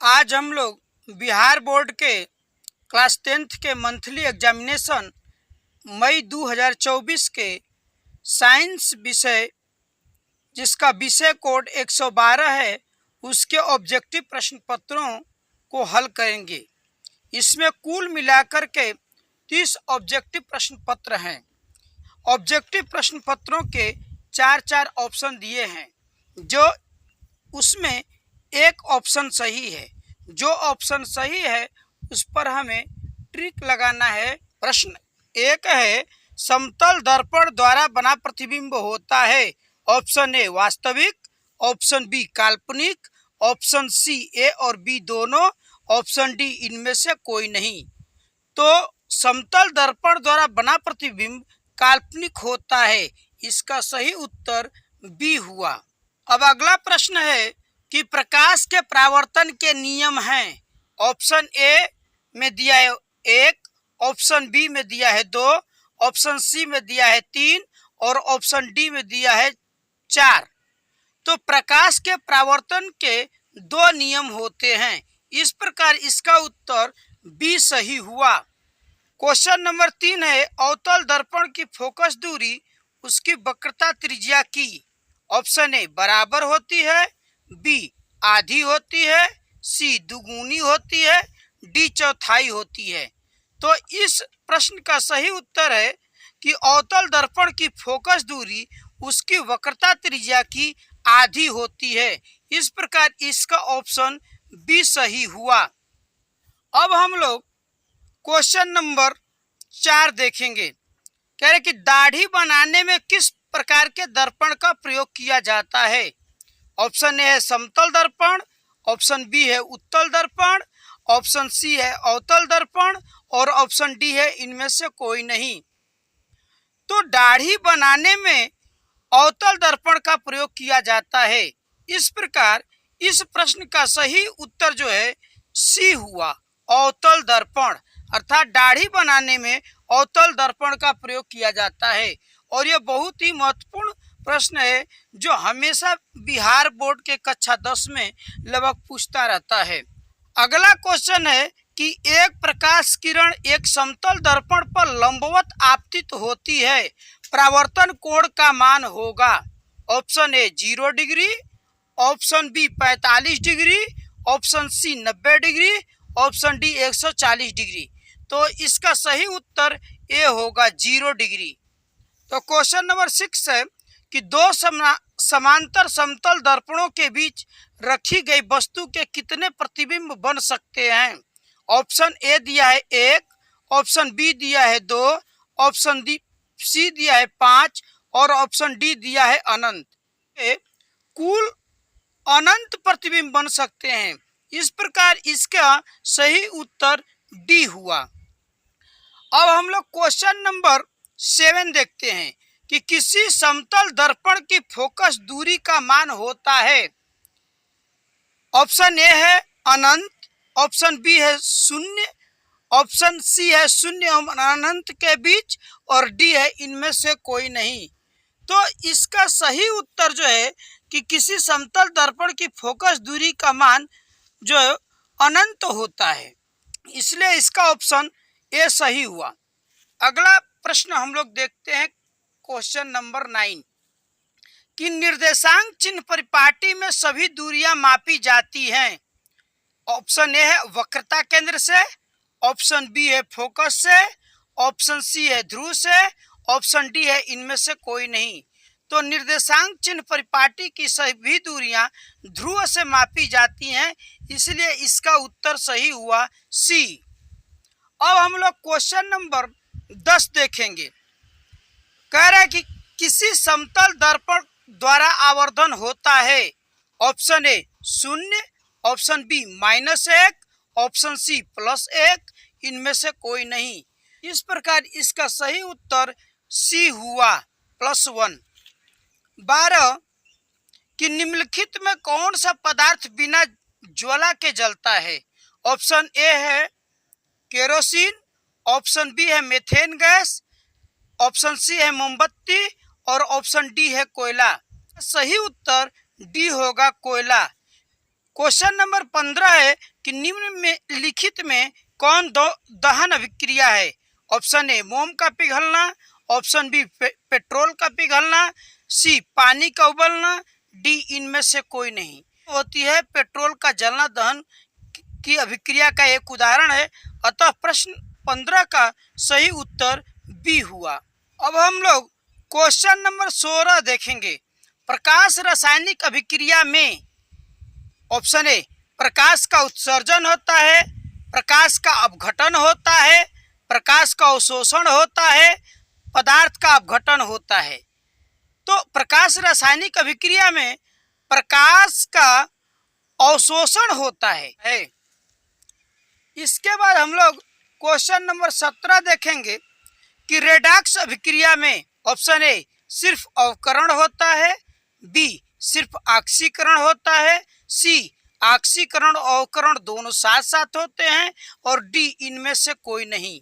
आज हम लोग बिहार बोर्ड के क्लास 10th के मंथली एग्जामिनेशन मई 2024 के साइंस विषय जिसका विषय कोड 112 है उसके ऑब्जेक्टिव प्रश्न पत्रों को हल करेंगे। इसमें कुल मिलाकर के 30 ऑब्जेक्टिव प्रश्न पत्र हैं। ऑब्जेक्टिव प्रश्न पत्रों के चार ऑप्शन दिए हैं, जो उसमें एक ऑप्शन सही है। जो ऑप्शन सही है उस पर हमें ट्रिक लगाना है। प्रश्न एक है, समतल दर्पण द्वारा बना प्रतिबिंब होता है। ऑप्शन ए वास्तविक, ऑप्शन बी काल्पनिक, ऑप्शन सी ए और बी दोनों, ऑप्शन डी इनमें से कोई नहीं। तो समतल दर्पण द्वारा बना प्रतिबिंब काल्पनिक होता है। इसका सही उत्तर बी हुआ। अब अगला प्रश्न है कि प्रकाश के परावर्तन के नियम हैं। ऑप्शन ए में दिया है 1, ऑप्शन बी में दिया है 2, ऑप्शन सी में दिया है 3 और ऑप्शन डी में दिया है 4। तो प्रकाश के परावर्तन के 2 नियम होते हैं। इस प्रकार इसका उत्तर बी सही हुआ। क्वेश्चन नंबर 3 है, अवतल दर्पण की फोकस दूरी उसकी वक्रता त्रिज्या की। ऑप्शन ए बराबर होती है, बी आधी होती है, सी दुगुनी होती है, डी चौथाई होती है। तो इस प्रश्न का सही उत्तर है कि अवतल दर्पण की फोकस दूरी उसकी वक्रता त्रिज्या की आधी होती है। इस प्रकार इसका ऑप्शन बी सही हुआ। अब हम लोग क्वेश्चन नंबर 4 देखेंगे। कह रहे कि दाढ़ी बनाने में किस प्रकार के दर्पण का प्रयोग किया जाता है। ऑप्शन ए है समतल दर्पण, ऑप्शन बी है उत्तल दर्पण, ऑप्शन सी है अवतल दर्पण और ऑप्शन डी है इनमें से कोई नहीं। तो दाढ़ी बनाने में अवतल दर्पण का प्रयोग किया जाता है। इस प्रकार इस प्रश्न का सही उत्तर जो है सी हुआ, अवतल दर्पण। अर्थात दाढ़ी बनाने में अवतल दर्पण का प्रयोग किया जाता है। और यह बहुत ही महत्वपूर्ण प्रश्न है जो हमेशा बिहार बोर्ड के कक्षा 10 में लगभग पूछता रहता है। अगला क्वेश्चन है कि एक प्रकाश किरण एक समतल दर्पण पर लंबवत आपतित होती है, परावर्तन कोण का मान होगा। Option A 0 degree, option B 45 degree, option C 90 degree, option D 140 degree. तो इसका सही उत्तर ए होगा 0 डिग्री। तो क्वेश्चन नंबर 6 है कि 2 समांतर समतल दर्पणों के बीच रखी गई वस्तु के कितने प्रतिबिंब बन सकते हैं। ऑप्शन ए दिया है 1, ऑप्शन बी दिया है 2, ऑप्शन सी दिया है 5 और ऑप्शन डी दिया है अनंत। कुल अनंत प्रतिबिंब बन सकते हैं। इस प्रकार इसका सही उत्तर डी हुआ। अब हम लोग क्वेश्चन नंबर 7 देखते हैं कि किसी समतल दर्पण की फोकस दूरी का मान होता है। ऑप्शन ए है अनंत, ऑप्शन बी है 0, ऑप्शन सी है 0 और अनंत के बीच और डी है इनमें से कोई नहीं। तो इसका सही उत्तर जो है कि किसी समतल दर्पण की फोकस दूरी का मान जो अनंत होता है, इसलिए इसका ऑप्शन ए सही हुआ। अगला प्रश्न हम लोग देखते हैं क्वेश्चन नंबर 9 कि निर्देशांक चिन्ह परिपाटी में सभी दूरियां मापी जाती हैं। ऑप्शन ए है वक्रता केंद्र से, ऑप्शन बी है फोकस से, ऑप्शन सी है ध्रुव से, ऑप्शन डी है इनमें से कोई नहीं। तो निर्देशांक चिन्ह परिपाटी की सभी दूरियां ध्रुव से मापी जाती हैं, इसलिए इसका उत्तर सही हुआ सी। अब हम लोग क्वेश्चन नंबर 10 देखेंगे। कह रहा है कि किसी समतल दर्पण द्वारा आवर्धन होता है। Option A 0, option B -1, option C +1, इनमें से कोई नहीं। इस प्रकार इसका सही उत्तर सी हुआ +1। 12 कि निम्नलिखित में कौन सा पदार्थ बिना ज्वाला के जलता है। ऑप्शन ए है केरोसिन, ऑप्शन बी है मीथेन गैस, ऑप्शन सी है मोमबत्ती और ऑप्शन डी है कोयला। सही उत्तर डी होगा कोयला। क्वेश्चन नंबर 15 है कि निम्न में लिखित में कौन दहन अभिक्रिया है? ऑप्शन ए मोम का पिघलना, ऑप्शन बी पेट्रोल का पिघलना, सी पानी का उबलना, डी इनमें से कोई नहीं। होती है पेट्रोल का जलना दहन की अभिक्रिया का एक उदाहरण है। अतः प्रश्न 15 का सही उत्तर बी हुआ। अब हम लोग क्वेश्चन नंबर 16 देखेंगे। प्रकाश रासायनिक अभिक्रिया में ऑप्शन ए प्रकाश का उत्सर्जन होता है, प्रकाश का अपघटन होता है, प्रकाश का अवशोषण होता है, पदार्थ का अपघटन होता है। तो प्रकाश रासायनिक अभिक्रिया में प्रकाश का अवशोषण होता है। इसके बाद हम लोग क्वेश्चन नंबर 17 देखेंगे कि रेडॉक्स अभिक्रिया में ऑप्शन ए सिर्फ अवकरण होता है, बी सिर्फ ऑक्सीकरण होता है, सी ऑक्सीकरण और अवकरण दोनों साथ साथ होते हैं, और डी इनमें से कोई नहीं।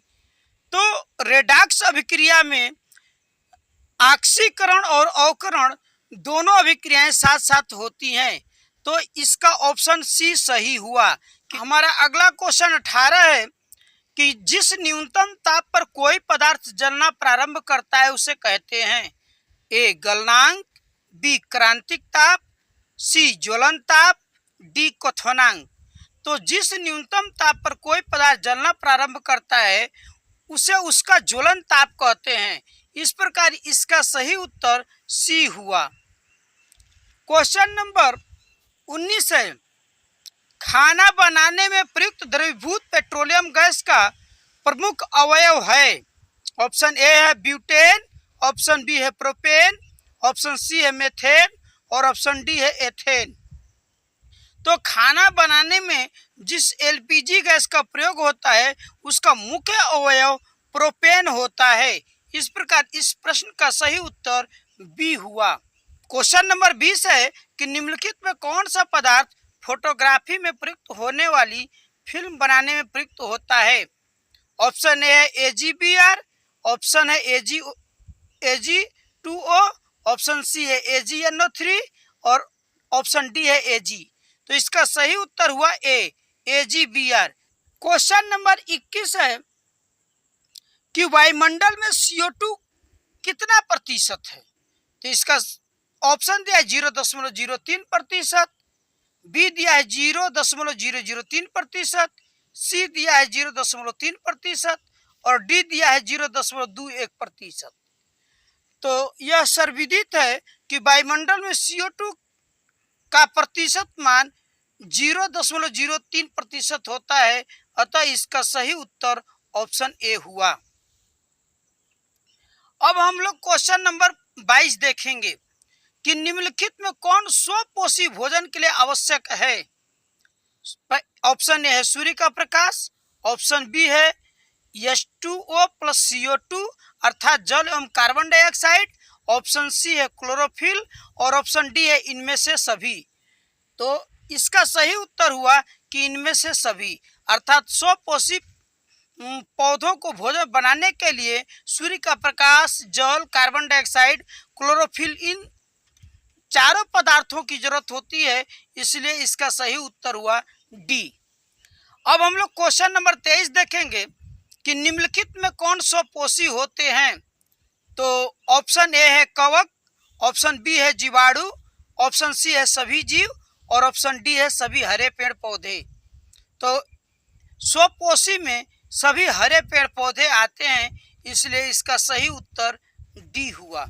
तो रेडॉक्स अभिक्रिया में ऑक्सीकरण और अवकरण दोनों अभिक्रियाएं साथ साथ होती हैं। तो इसका ऑप्शन सी सही हुआ। कि हमारा अगला क्वेश्चन 18 है कि जिस न्यूनतम ताप पर कोई पदार्थ जलना प्रारंभ करता है उसे कहते हैं ए गलनांक, बी क्रांतिक ताप, सी ज्वलन ताप, डी क्वथनांक। तो जिस न्यूनतम ताप पर कोई पदार्थ जलना प्रारंभ करता है उसे उसका ज्वलन ताप कहते हैं। इस प्रकार इसका सही उत्तर सी हुआ। क्वेश्चन नंबर 19 है खाना बनाने में प्रयुक्त द्रवीभूत पेट्रोलियम गैस का प्रमुख अवयव है। ऑप्शन ए है ब्यूटेन, ऑप्शन बी है प्रोपेन, ऑप्शन सी है मेथेन और ऑप्शन डी है एथेन। तो खाना बनाने में जिस एलपीजी गैस का प्रयोग होता है उसका मुख्य अवयव प्रोपेन होता है। इस प्रकार इस प्रश्न का सही उत्तर बी हुआ। क्वेश्चन नंबर 20 है कि निम्नलिखित में कौन सा पदार्थ फोटोग्राफी में प्रयुक्त होने वाली फिल्म बनाने में प्रयुक्त होता है? ऑप्शन ए है AgBr, ऑप्शन है Ag2O, ऑप्शन सी है AgNO3 और ऑप्शन डी है Ag। तो इसका सही उत्तर हुआ ए AgBr। क्वेश्चन नंबर 21 है कि वायुमंडल में CO2 कितना प्रतिशत है? तो इसका ऑप्शन दिया है 0.03%, बी दिया है 0.003%, सी दिया है 0.3% और डी दिया है 0.21%। तो यह सर्वविदित है कि वायुमंडल में CO2 का प्रतिशत मान 0.03% होता है। अतः इसका सही उत्तर ऑप्शन ए हुआ। अब हम लोग क्वेश्चन नंबर 22 देखेंगे कि निम्नलिखित में कौन स्वपोषी भोजन के लिए आवश्यक है? ऑप्शन ए है सूर्य का प्रकाश, ऑप्शन बी है H2O + CO2 अर्थात जल एवं कार्बन डाइऑक्साइड, ऑप्शन सी है क्लोरोफिल और ऑप्शन डी है इनमें से सभी। तो इसका सही उत्तर हुआ कि इनमें से सभी अर्थात स्वपोषी पौधों को भोजन बनाने के लिए सूर्य का प्रकाश, जल, कार्बन डाइऑक्साइड, क्लोरोफिल इन चारों पदार्थों की जरूरत होती है। इसलिए इसका सही उत्तर हुआ डी। अब हम लोग क्वेश्चन नंबर 23 देखेंगे कि निम्नलिखित में कौन स्वपोषी होते हैं? तो ऑप्शन ए है कवक, ऑप्शन बी है जीवाणु, ऑप्शन सी है सभी जीव और ऑप्शन डी है सभी हरे पेड़ पौधे। तो स्वपोषी में सभी हरे पेड़ पौधे आते हैं, इसलिए इसका सही उत्तर डी हुआ।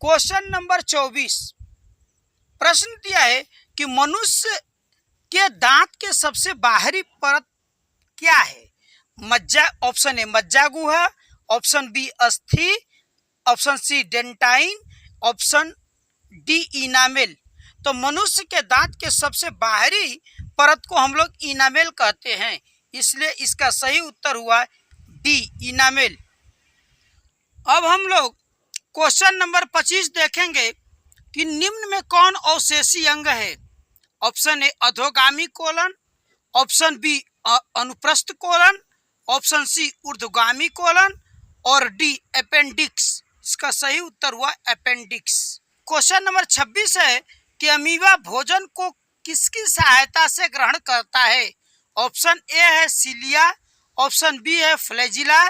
क्वेश्चन नंबर 24 प्रश्न दिया है कि मनुष्य के दांत के सबसे बाहरी परत क्या है? मज्जा, ऑप्शन ए मज्जा गुहा, ऑप्शन बी अस्थि, option C dentine, option D enamel. तो मनुष्य के दांत के सबसे बाहरी परत को हम लोग इनामेल कहते हैं, इसलिए इसका सही उत्तर हुआ डी इनामेल। अब हम लोग क्वेश्चन नंबर 25 देखेंगे कि निम्न में कौन अवशेषी अंग है? ऑप्शन ए अधोगामी कोलन, ऑप्शन बी अनुप्रस्थ कोलन, ऑप्शन सी ऊर्ध्वगामी कोलन और डी अपेंडिक्स। इसका सही उत्तर हुआ अपेंडिक्स। क्वेश्चन नंबर 26 है कि अमीबा भोजन को किसकी सहायता से ग्रहण करता है? ऑप्शन ए है सीलिया, ऑप्शन बी है फ्लैजिला,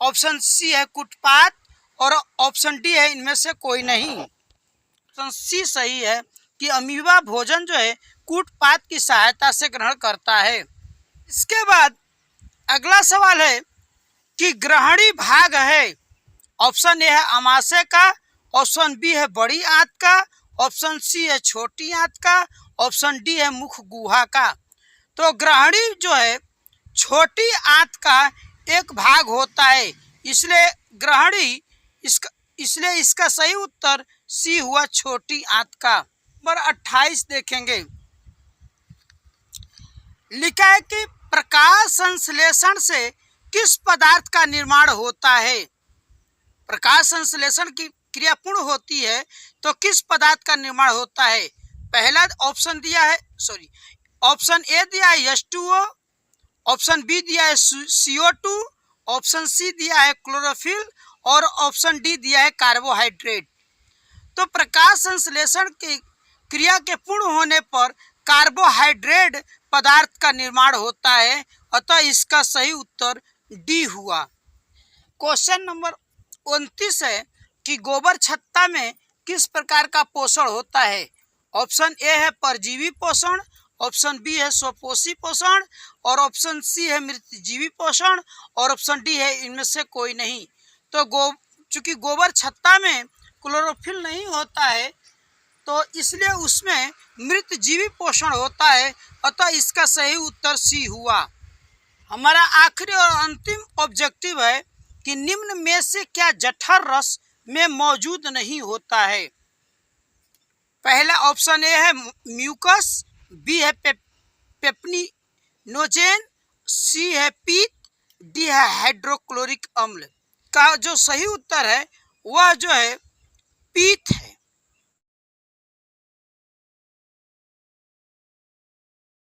ऑप्शन सी है कुटपात और ऑप्शन डी है इनमें से कोई नहीं। ऑप्शन सी सही है कि अमीबा भोजन जो है कूटपात की सहायता से ग्रहण करता है। इसके बाद अगला सवाल है कि ग्रहणी भाग है। ऑप्शन ए है अमाशय का, ऑप्शन बी है बड़ी आंत का, ऑप्शन सी है छोटी आंत का, ऑप्शन डी है मुख गुहा का। तो ग्रहणी जो है छोटी आंत का एक भाग होता है, इसलिए ग्रहणी इसलिए इसका सही उत्तर सी हुआ, छोटी आंत का। नंबर 28 देखेंगे। लिखा है कि प्रकाश संश्लेषण से किस पदार्थ का निर्माण होता है? प्रकाश संश्लेषण की क्रिया पूर्ण होती है तो किस पदार्थ का निर्माण होता है? पहला ऑप्शन दिया है, ऑप्शन ए दिया है H2O, ऑप्शन बी दिया है CO2, ऑप्शन सी दिया है क्लोरोफिल और ऑप्शन डी दिया है कार्बोहाइड्रेट। तो प्रकाश संश्लेषण की क्रिया के पूर्ण होने पर कार्बोहाइड्रेट पदार्थ का निर्माण होता है, अतः इसका सही उत्तर डी हुआ। क्वेश्चन नंबर 29 है कि गोबर छत्ता में किस प्रकार का पोषण होता है? ऑप्शन ए है परजीवी पोषण, ऑप्शन बी है स्वपोषी पोषण और ऑप्शन सी है मृतजीवी पोषण और ऑप्शन डी है इनमें से कोई नहीं। तो चूंकि गोबर छत्ता में क्लोरोफिल नहीं होता है तो इसलिए उसमें मृतजीवी पोषण होता है, अतः इसका सही उत्तर सी हुआ। हमारा आखिरी और अंतिम ऑब्जेक्टिव है कि निम्न में से क्या जठर रस में मौजूद नहीं होता है? पहला ऑप्शन ए है म्यूकस, बी है पेप्निनोजेन, सी है पीत, डी है हाइड्रोक्लोरिक अम्ल। का जो सही उत्तर है वह जो है पीत है।